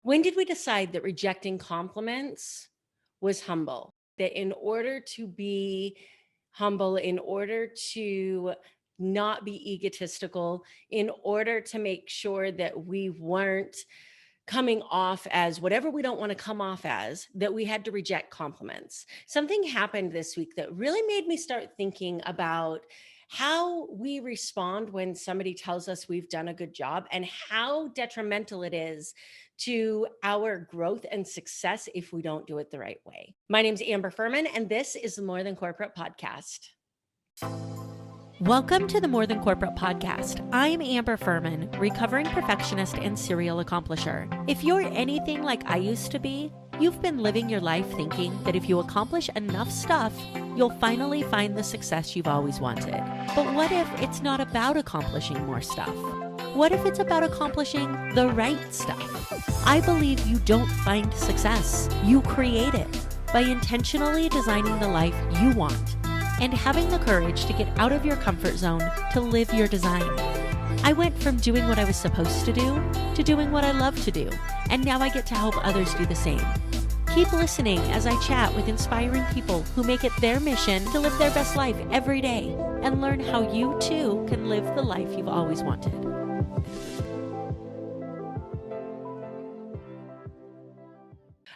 When did we decide that rejecting compliments was humble? That in order to be humble, in order to not be egotistical, in order to make sure that we weren't coming off as whatever we don't want to come off as, that we had to reject compliments. Something happened this week that really made me start thinking about how we respond when somebody tells us we've done a good job and how detrimental it is to our growth and success if we don't do it the right way. My name's Amber Fuhriman, and this is the More Than Corporate podcast. Welcome to the More Than Corporate podcast. I'm Amber Fuhriman, recovering perfectionist and serial accomplisher. If you're anything like I used to be, you've been living your life thinking that if you accomplish enough stuff, you'll finally find the success you've always wanted. But what if it's not about accomplishing more stuff? What if it's about accomplishing the right stuff? I believe you don't find success, you create it by intentionally designing the life you want and having the courage to get out of your comfort zone to live your design. I went from doing what I was supposed to do to doing what I love to do, and now I get to help others do the same. Keep listening as I chat with inspiring people who make it their mission to live their best life every day and learn how you too can live the life you've always wanted.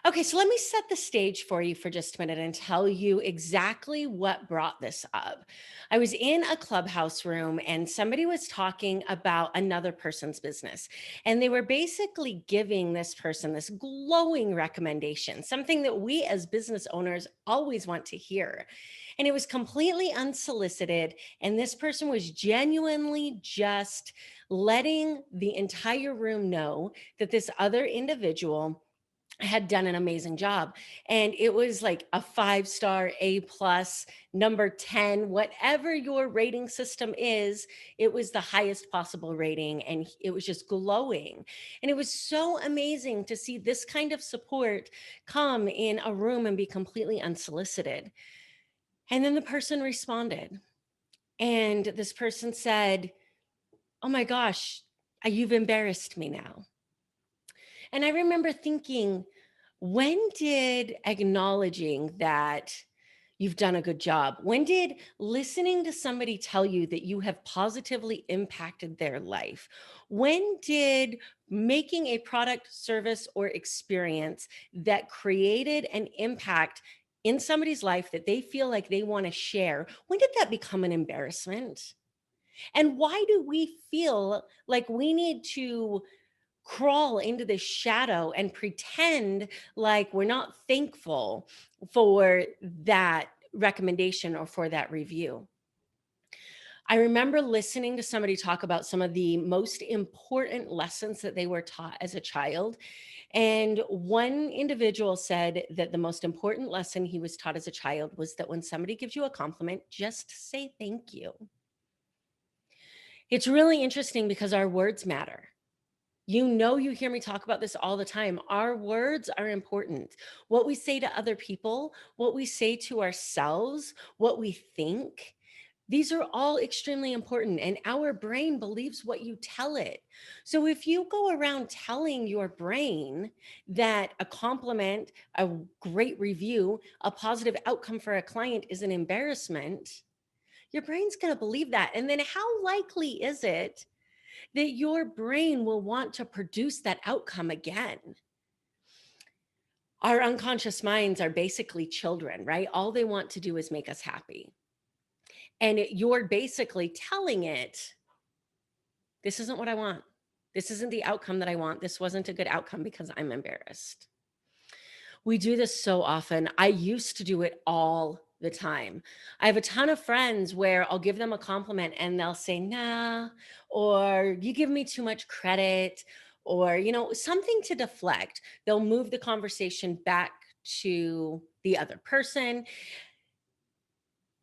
Okay, so let me set the stage for you for just a minute and tell you exactly what brought this up. I was in a clubhouse room and somebody was talking about another person's business. And they were basically giving this person this glowing recommendation, something that we as business owners always want to hear. And it was completely unsolicited. And this person was genuinely just letting the entire room know that this other individual had done an amazing job. And it was like a 5-star, A plus, number 10, whatever your rating system is, it was the highest possible rating. And it was just glowing. And it was so amazing to see this kind of support come in a room and be completely unsolicited. And then the person responded. And this person said, "Oh my gosh, you've embarrassed me now." And I remember thinking, when did acknowledging that you've done a good job, when did listening to somebody tell you that you have positively impacted their life, when did making a product, service, or experience that created an impact in somebody's life that they feel like they want to share, when did that become an embarrassment? And why do we feel like we need to crawl into the shadow and pretend like we're not thankful for that recommendation or for that review? I remember listening to somebody talk about some of the most important lessons that they were taught as a child. And one individual said that the most important lesson he was taught as a child was that when somebody gives you a compliment, just say thank you. It's really interesting because our words matter. You hear me talk about this all the time. Our words are important. What we say to other people, what we say to ourselves, what we think, these are all extremely important. And our brain believes what you tell it. So if you go around telling your brain that a compliment, a great review, a positive outcome for a client is an embarrassment, your brain's going to believe that. And then how likely is it that your brain will want to produce that outcome again? Our unconscious minds are basically children, right? All they want to do is make us happy. And you're basically telling it, this isn't what I want. This isn't the outcome that I want. This wasn't a good outcome because I'm embarrassed. We do this so often. I used to do it all the time. I have a ton of friends where I'll give them a compliment and they'll say, nah, or you give me too much credit, or, something to deflect. They'll move the conversation back to the other person.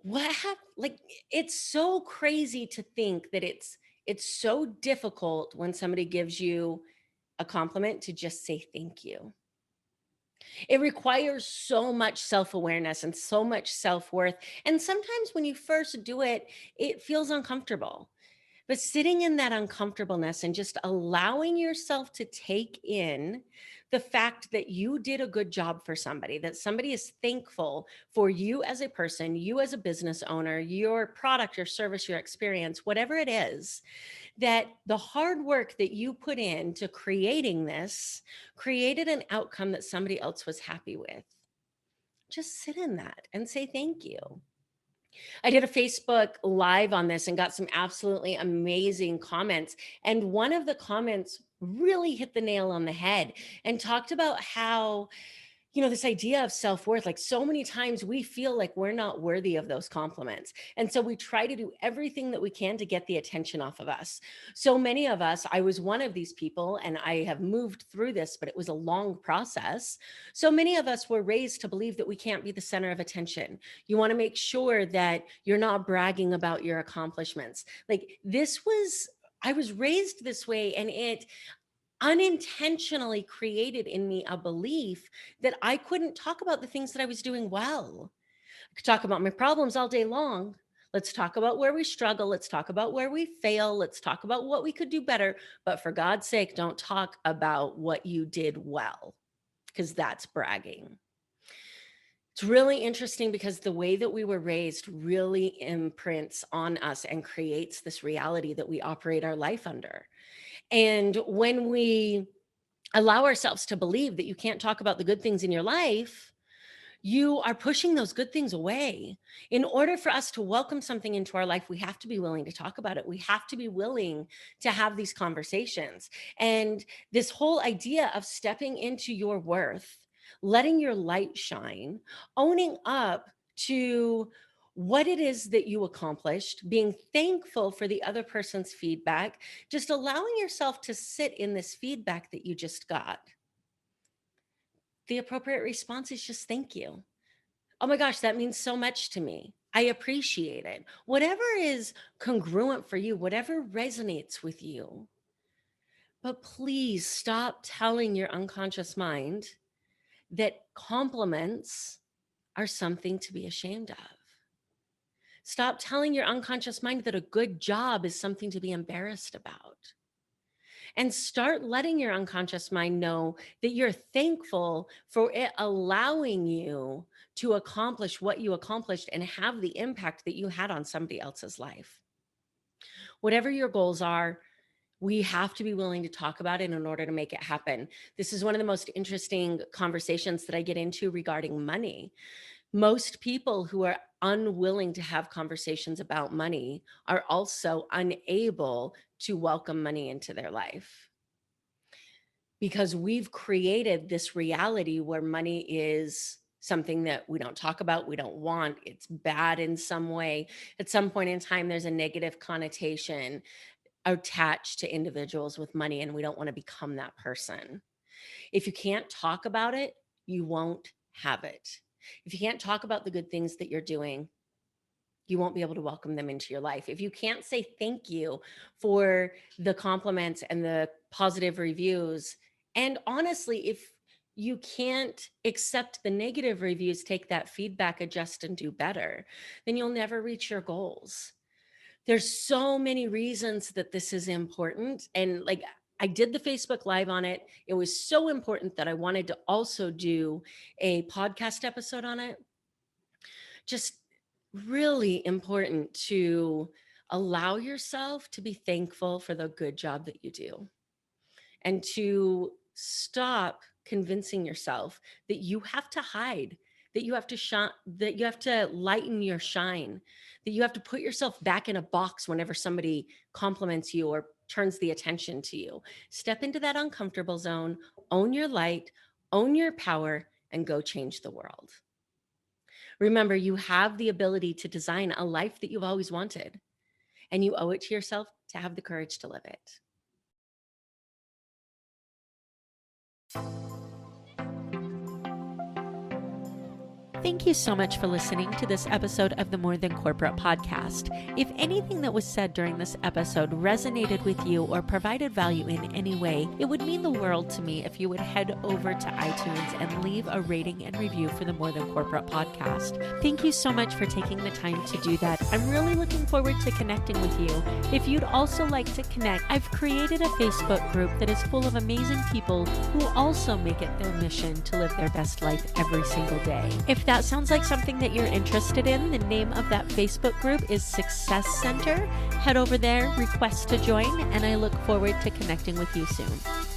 Like, it's so crazy to think that it's so difficult when somebody gives you a compliment to just say thank you. It requires so much self-awareness and so much self-worth. And sometimes when you first do it, it feels uncomfortable. But sitting in that uncomfortableness and just allowing yourself to take in the fact that you did a good job for somebody, that somebody is thankful for you as a person, you as a business owner, your product, your service, your experience, whatever it is, that the hard work that you put into creating this created an outcome that somebody else was happy with. Just sit in that and say thank you. I did a Facebook live on this and got some absolutely amazing comments. And one of the comments really hit the nail on the head and talked about how, this idea of self-worth, like so many times we feel like we're not worthy of those compliments. And so we try to do everything that we can to get the attention off of us. So many of us, I was one of these people, and I have moved through this, but it was a long process. So many of us were raised to believe that we can't be the center of attention. You want to make sure that you're not bragging about your accomplishments. I was raised this way, and it unintentionally created in me a belief that I couldn't talk about the things that I was doing well. I could talk about my problems all day long. Let's talk about where we struggle. Let's talk about where we fail. Let's talk about what we could do better. But for God's sake, don't talk about what you did well, because that's bragging. It's really interesting because the way that we were raised really imprints on us and creates this reality that we operate our life under. And when we allow ourselves to believe that you can't talk about the good things in your life, you are pushing those good things away. In order for us to welcome something into our life, we have to be willing to talk about it. We have to be willing to have these conversations. And this whole idea of stepping into your worth, letting your light shine, owning up to what it is that you accomplished, being thankful for the other person's feedback, just allowing yourself to sit in this feedback that you just got. The appropriate response is just thank you. Oh my gosh, that means so much to me. I appreciate it. Whatever is congruent for you, whatever resonates with you. But please stop telling your unconscious mind that compliments are something to be ashamed of. Stop telling your unconscious mind that a good job is something to be embarrassed about. And start letting your unconscious mind know that you're thankful for it allowing you to accomplish what you accomplished and have the impact that you had on somebody else's life. Whatever your goals are, we have to be willing to talk about it in order to make it happen. This is one of the most interesting conversations that I get into regarding money. Most people who are unwilling to have conversations about money are also unable to welcome money into their life, because we've created this reality where money is something that we don't talk about, we don't want, it's bad in some way. At some point in time, there's a negative connotation attached to individuals with money, and we don't want to become that person. If you can't talk about it, you won't have it. If you can't talk about the good things that you're doing, you won't be able to welcome them into your life. If you can't say thank you for the compliments and the positive reviews, and honestly, if you can't accept the negative reviews, take that feedback, adjust, and do better, then you'll never reach your goals. There's so many reasons that this is important. And like, I did the Facebook Live on it. It was so important that I wanted to also do a podcast episode on it. Just really important to allow yourself to be thankful for the good job that you do, and to stop convincing yourself that you have to hide, that you have to shine, that you have to lighten your shine, that you have to put yourself back in a box whenever somebody compliments you or turns the attention to you. Step into that uncomfortable zone, own your light, own your power, and go change the world. Remember, you have the ability to design a life that you've always wanted, and you owe it to yourself to have the courage to live it. Thank you so much for listening to this episode of the More Than Corporate podcast. If anything that was said during this episode resonated with you or provided value in any way, it would mean the world to me if you would head over to iTunes and leave a rating and review for the More Than Corporate podcast. Thank you so much for taking the time to do that. I'm really looking forward to connecting with you. If you'd also like to connect, I've created a Facebook group that is full of amazing people who also make it their mission to live their best life every single day. If that sounds like something that you're interested in, the name of that Facebook group is Success Center. Head over there, request to join, and I look forward to connecting with you soon.